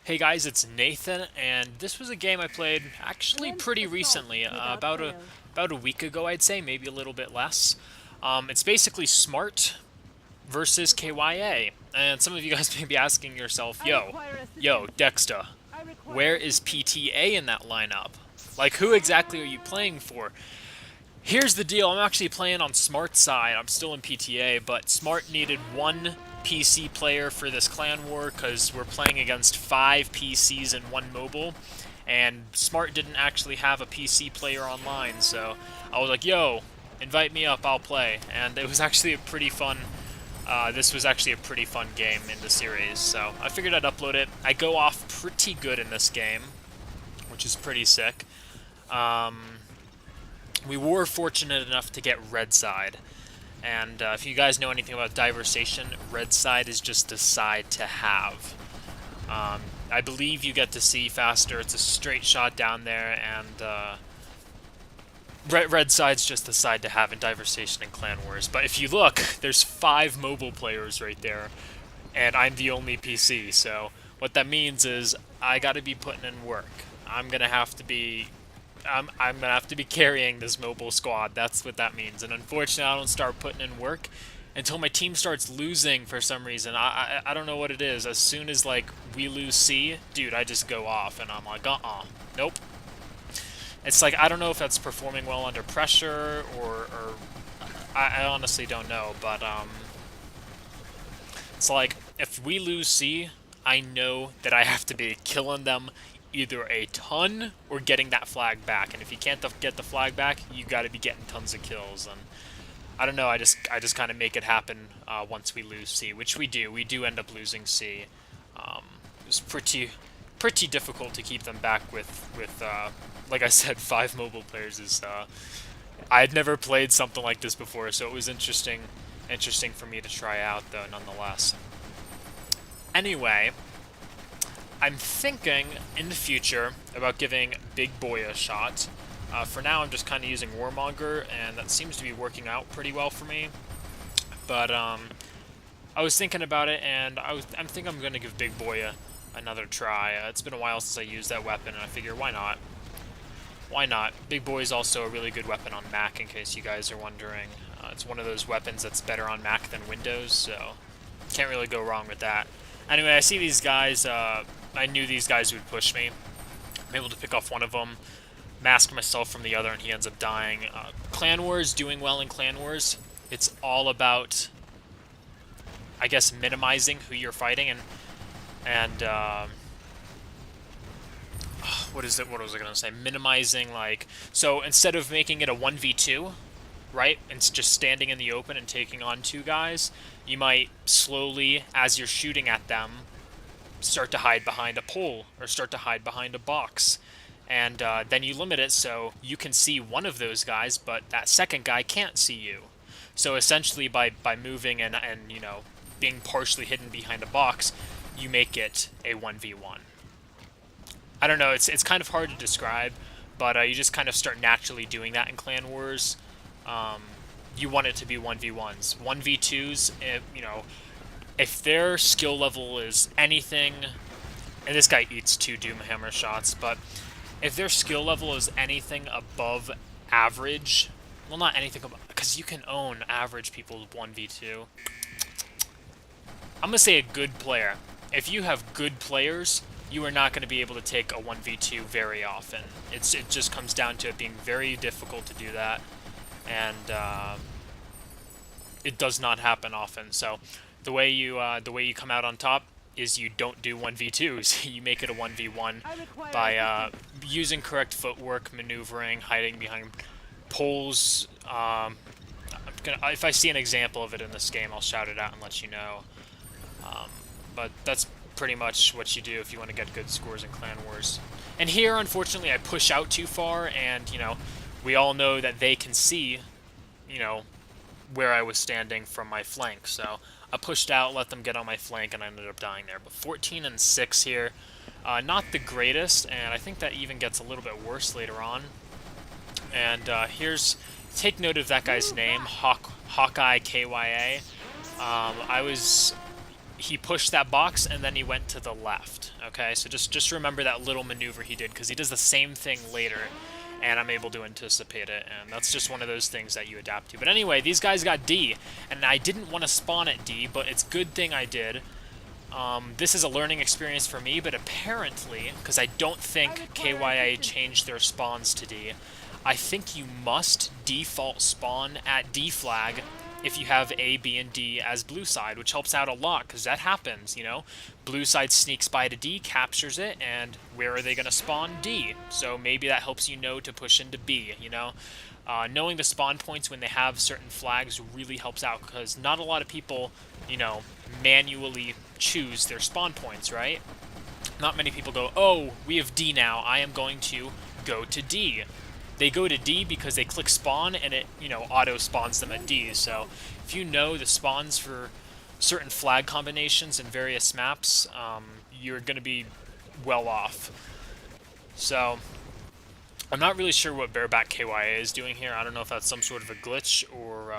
Hey guys, it's Nathan, and this was a game I played actually pretty recently, about a week ago, I'd say, maybe a little bit less. It's basically Smart versus KYA, and some of you guys may be asking yourself, yo, Dexter, where is PTA in that lineup? Like, who exactly are you playing for? Here's the deal, I'm actually playing on Smart's side. I'm still in PTA, but Smart needed one PC player for this clan war because we're playing against 5 PCs and 1 mobile, and Smart didn't actually have a PC player online, so I was like, yo, invite me up, I'll play. And it was actually a pretty fun, this was actually a pretty fun game in the series, so I figured I'd upload it. I go off pretty good in this game, which is pretty sick. We were fortunate enough to get red side, and if you guys know anything about diversation, red side is just the side to have. I believe you get to see faster. It's a straight shot down there, and red side's just the side to have in diversation and clan wars. But if you look, there's 5 mobile players right there, and I'm the only PC. So what that means is I got to be putting in work. I'm gonna have to be carrying this mobile squad. That's what that means. And unfortunately, I don't start putting in work until my team starts losing for some reason. I don't know what it is. As soon as like we lose C, dude, I just go off and I'm like, nope. It's like I don't know if that's performing well under pressure or I honestly don't know. But it's like if we lose C, I know that I have to be killing them either a ton or getting that flag back. And if you can't get the flag back, you got to be getting tons of kills. And I don't know. I just kind of make it happen once we lose C, which we do. We do end up losing C. It was pretty difficult to keep them back with like I said, 5 mobile players. I had never played something like this before, so it was interesting for me to try out though, nonetheless. Anyway, I'm thinking in the future about giving Big Boy a shot. For now, I'm just kind of using Warmonger, and that seems to be working out pretty well for me. But I was thinking about it, and I think I'm going to give Big Boy another try. It's been a while since I used that weapon, and I figure why not? Why not? Big Boy is also a really good weapon on Mac, in case you guys are wondering. It's one of those weapons that's better on Mac than Windows, so can't really go wrong with that. Anyway, I see these guys. I knew these guys would push me. I'm able to pick off one of them, mask myself from the other, and he ends up dying. Clan Wars, doing well in Clan Wars. It's all about, I guess, minimizing who you're fighting, and what is it? What was I gonna say? Minimizing, like, so instead of making it a 1v2, right, and it's just standing in the open and taking on 2 guys, you might slowly, as you're shooting at them, start to hide behind a pole or start to hide behind a box. And then you limit it so you can see one of those guys, but that second guy can't see you. So essentially by moving and you know, being partially hidden behind a box, you make it a 1v1. I don't know, it's kind of hard to describe, but you just kind of start naturally doing that in Clan Wars. You want it to be 1v1s. 1v2s, you know, if their skill level is anything, and this guy eats 2 Doomhammer shots, but if their skill level is anything above average, well, not anything above, because you can own average people 1v2. I'm going to say a good player. If you have good players, you are not going to be able to take a 1v2 very often. It just comes down to it being very difficult to do that, and it does not happen often. So the way you come out on top is you don't do 1v2s. You make it a 1v1 by using correct footwork, maneuvering, hiding behind poles. If I see an example of it in this game, I'll shout it out and let you know. But that's pretty much what you do if you want to get good scores in Clan Wars. And here, unfortunately, I push out too far, and, you know, we all know that they can see, you know, where I was standing from my flank. So I pushed out, let them get on my flank, and I ended up dying there. But 14 and 6 here, not the greatest, and I think that even gets a little bit worse later on. And take note of that guy's name, Hawkeye KYA. I was he pushed that box and then he went to the left. Okay, so just remember that little maneuver he did, because he does the same thing later, and I'm able to anticipate it, and that's just one of those things that you adapt to. But anyway, these guys got D, and I didn't want to spawn at D, but it's a good thing I did. This is a learning experience for me, but apparently, because I don't think KYA changed their spawns to D, I think you must default spawn at D flag if you have A, B, and D as blue side, which helps out a lot, because that happens, you know? Blue side sneaks by to D, captures it, and where are they going to spawn? D. So maybe that helps you know to push into B, you know? Knowing the spawn points when they have certain flags really helps out, because not a lot of people, you know, manually choose their spawn points, right? Not many people go, oh, we have D now, I am going to go to D. They go to D because they click spawn and it, you know, auto spawns them at D. So if you know the spawns for certain flag combinations in various maps, you're going to be well off. So I'm not really sure what Bareback KYA is doing here. I don't know if that's some sort of a glitch or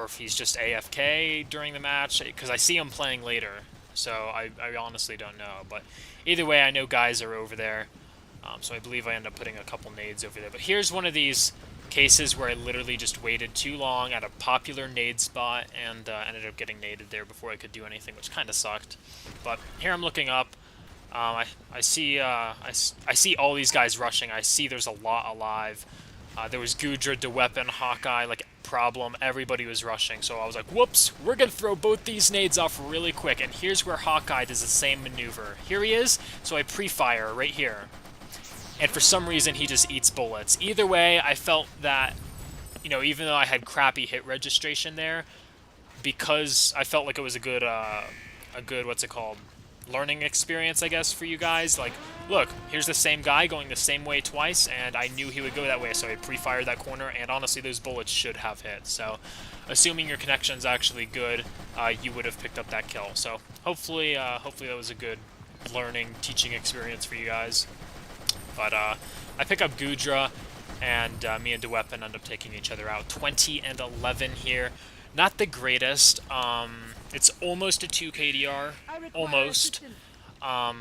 if he's just AFK during the match, because I see him playing later. So I honestly don't know. But either way, I know guys are over there. So I believe I end up putting a couple nades over there. But here's one of these cases where I literally just waited too long at a popular nade spot and ended up getting naded there before I could do anything, which kind of sucked. But here I'm looking up. I see all these guys rushing. I see there's a lot alive. There was Gudra, DeWeapon, Hawkeye, like Problem. Everybody was rushing. So I was like, whoops, we're going to throw both these nades off really quick. And here's where Hawkeye does the same maneuver. Here he is. So I pre-fire right here. And for some reason, he just eats bullets. Either way, I felt that, you know, even though I had crappy hit registration there, because I felt like it was a good, what's it called, learning experience, I guess, for you guys. Like, look, here's the same guy going the same way twice, and I knew he would go that way, so I pre-fired that corner, and honestly, those bullets should have hit. So, assuming your connection's actually good, you would have picked up that kill. So, hopefully that was a good learning, teaching experience for you guys. But I pick up Gudra, and me and DeWeapon end up taking each other out. 20 and 11 here. Not the greatest. It's almost a 2 KDR. Almost. But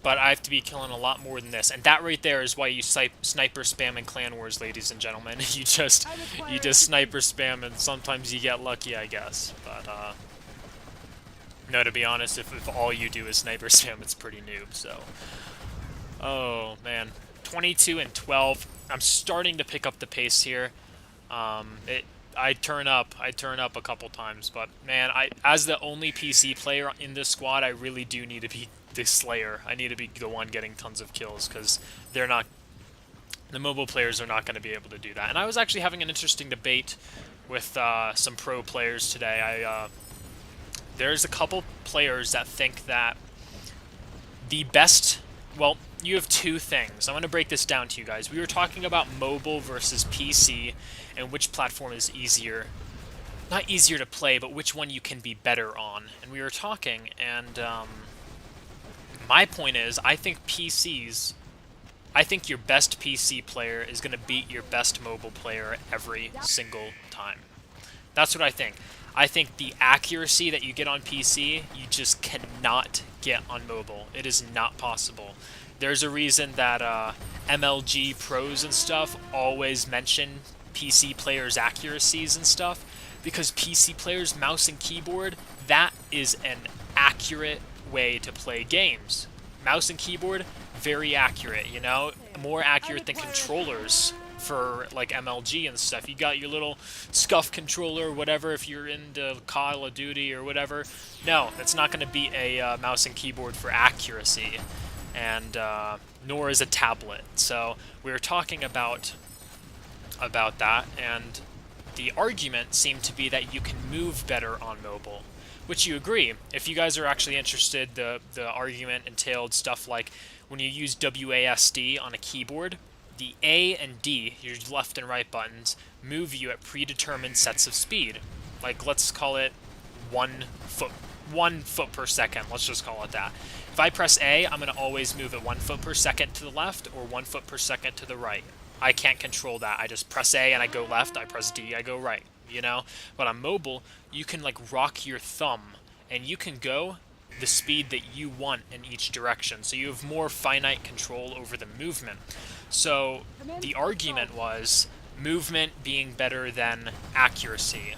I have to be killing a lot more than this. And that right there is why you sniper spam in Clan Wars, ladies and gentlemen. you just sniper spam, and sometimes you get lucky, I guess. But, no, to be honest, if all you do is sniper spam, it's pretty noob, so... Oh, man. 22 and 12. I'm starting to pick up the pace here. I turn up a couple times, but man, as the only PC player in this squad, I really do need to be the Slayer. I need to be the one getting tons of kills, because the mobile players are not going to be able to do that. And I was actually having an interesting debate with some pro players today. There's a couple players that think that the best... Well, you have two things. I'm going to break this down to you guys. We were talking about mobile versus PC and which platform is easier. Not easier to play, but which one you can be better on. And we were talking, and my point is, I think your best PC player is going to beat your best mobile player every single time. That's what I think. I think the accuracy that you get on PC, you just cannot get on mobile. It is not possible. There's a reason that MLG pros and stuff always mention PC players' accuracies and stuff, because PC players' mouse and keyboard, that is an accurate way to play games. Mouse and keyboard, very accurate, you know? More accurate than controllers for like MLG and stuff. You got your little scuff controller or whatever if you're into Call of Duty or whatever. No, that's not going to beat a mouse and keyboard for accuracy, and nor is a tablet. So we were talking about that, and the argument seemed to be that you can move better on mobile, which you agree. If you guys are actually interested, the argument entailed stuff like when you use WASD on a keyboard, the A and D, your left and right buttons, move you at predetermined sets of speed. Like, let's call it 1 foot per second. Let's just call it that. If I press A, I'm going to always move at 1 foot per second to the left or 1 foot per second to the right. I can't control that. I just press A and I go left. I press D, I go right. you know? But on mobile, you can like rock your thumb and you can go the speed that you want in each direction. So you have more finite control over the movement. So the argument was movement being better than accuracy.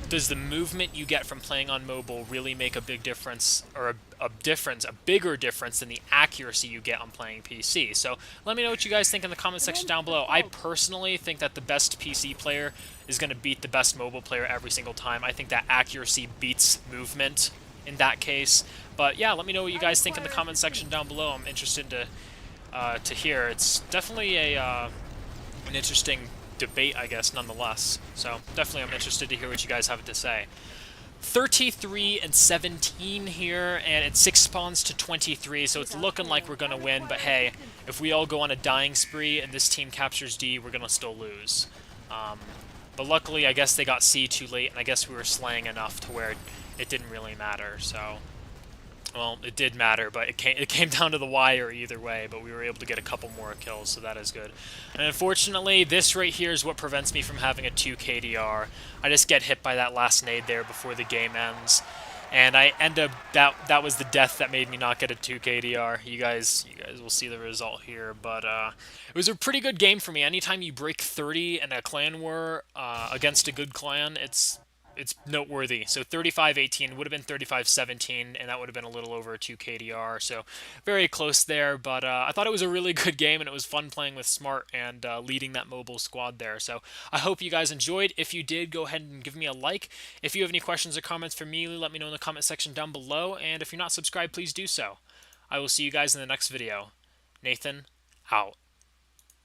Does the movement you get from playing on mobile really make a big difference, or a bigger difference than the accuracy you get on playing PC? So let me know what you guys think in the comment section down below. I personally think that the best PC player is going to beat the best mobile player every single time. I think that accuracy beats movement in that case. But yeah, let me know what you guys think in the comment section down below. I'm interested to hear. It's definitely an interesting debate, I guess, nonetheless. So definitely I'm interested to hear what you guys have to say. 33 and 17 here, and it's 6 spawns to 23, so it's looking like we're going to win, but hey, if we all go on a dying spree and this team captures D, we're going to still lose. But luckily, I guess they got C too late, and I guess we were slaying enough to where it didn't really matter, so... Well, it did matter, but it came down to the wire either way, but we were able to get a couple more kills, so that is good. And unfortunately, this right here is what prevents me from having a 2 KDR. I just get hit by that last nade there before the game ends, and I end up, that was the death that made me not get a 2 KDR. You guys will see the result here, but it was a pretty good game for me. Anytime you break 30 in a clan war against a good clan, it's noteworthy. So 35-18 would have been 35-17, and that would have been a little over a 2 KDR. So very close there, but I thought it was a really good game, and it was fun playing with Smart and leading that mobile squad there. So I hope you guys enjoyed. If you did, go ahead and give me a like. If you have any questions or comments for me, let me know in the comment section down below. And if you're not subscribed, please do so. I will see you guys in the next video. Nathan, out.